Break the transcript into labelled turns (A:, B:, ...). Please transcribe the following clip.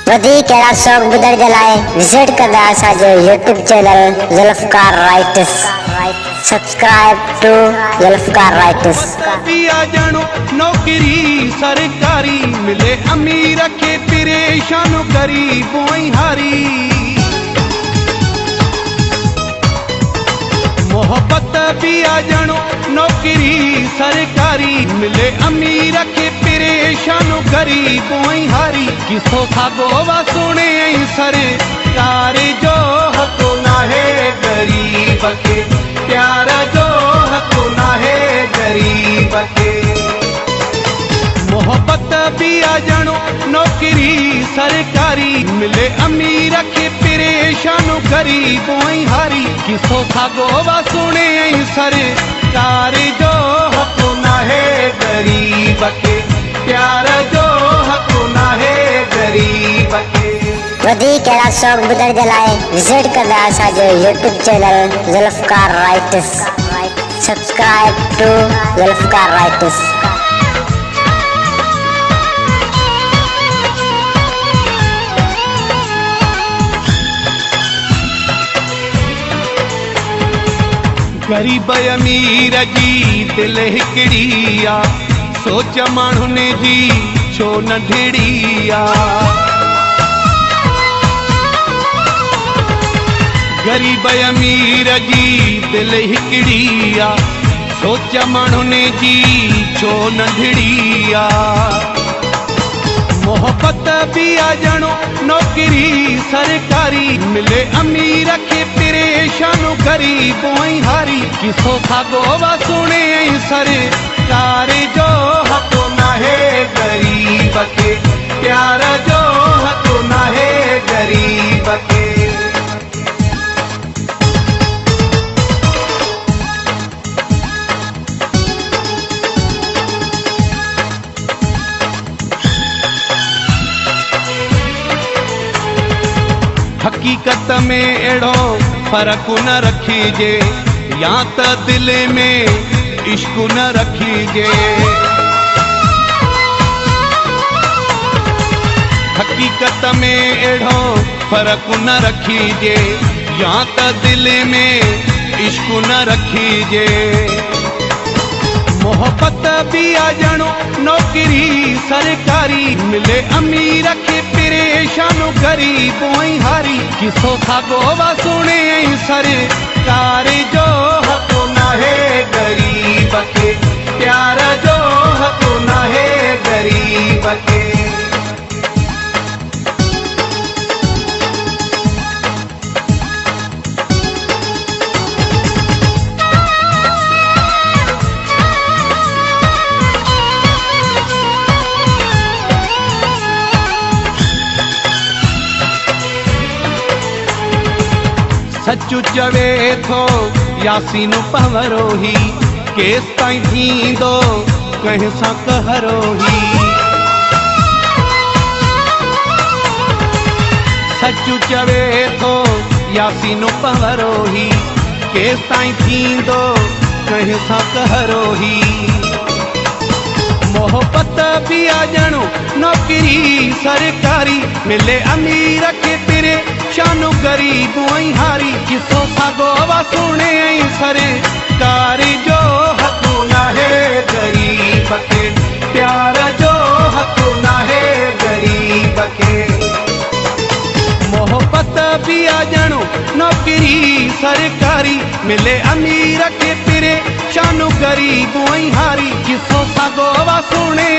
A: वधी कहिड़ा शौक़ ॿुधण जे लाइ विज़िट कंदा असांजो YouTube channel Zulfiqar writes. Subscribe to Zulfiqar writes.
B: नौकरी सरकारी मिले अमीर के परेशान गरीबों हारी। मोहब्बत भी आ जानो नौकरी सरकारी मिले अमीर के परेशान गरीबों हारी। किसो खागो वा सुने सरकार जो हक ना है गरीब के, प्यार जो हक ना है गरीब के। मोहब्बत भी आ जानो नौकरी सरकारी मिले अमीर के परेशान गरीबों हारी। किसो खागो वा सुने सरकार जो हक ना है गरीब के, प्यार जो हक ना है गरीब के।
A: वधी कहिड़ा शौक़ ॿुधण जे लाइ विज़िट कंदा असांजो YouTube channel Zulfiqar writes. Subscribe to Zulfiqar writes.
B: गरीब अमीर जी दिल हिकड़ी आ, सोच माण्हुनि जी छो नंढड़ी आ। गरीब अमीर जी दिल हिकड़ी आ, सोच माण्हुनि जी छो नंढड़ी आ। मोहब्बत भी आ जानो नौकरी सरकारी मिले अमीर के परेशान गरीबों हारी। किसो खागो वा सुने सरकार जो हक ना है गरीब के, प्यार जो हक ना है गरीब के। हकीकत में एड़ो फर्क न रखीजे, या त दिल में इश्क न रखीजे। हकीकत में एड़ो फर्क न रखीजे, या त दिल में इश्क न रखीजे। मोहब्बत भी आ जानो नौकरी सरकारी मिले अमीर के परेशान गरीबों हारी। किसो खागो वा सुने सरकार जो हक ना है गरीब के, प्यार जो हक ना है गरीब के। सचु चवे थो यासीन पवरो ही, केस ताईं थींदो कंहिं सां कहरो ही। सचु चवे थो यासीन पवरो ही, केस ताईं थींदो कंहिं सां कहरो ही। मोहब्बत भी आ जानो नौकरी सरकारी मिले अमीर के परेशान गरीबों हारी। किसो खागो वा सुने सरकार जो हक ना है गरीब के, प्यार जो हक ना है गरीब के। मोहब्बत भी आ जानो नौकरी सरकारी मिले अमीर के परेशान गरीबों हारी। किसो खागो वा सुने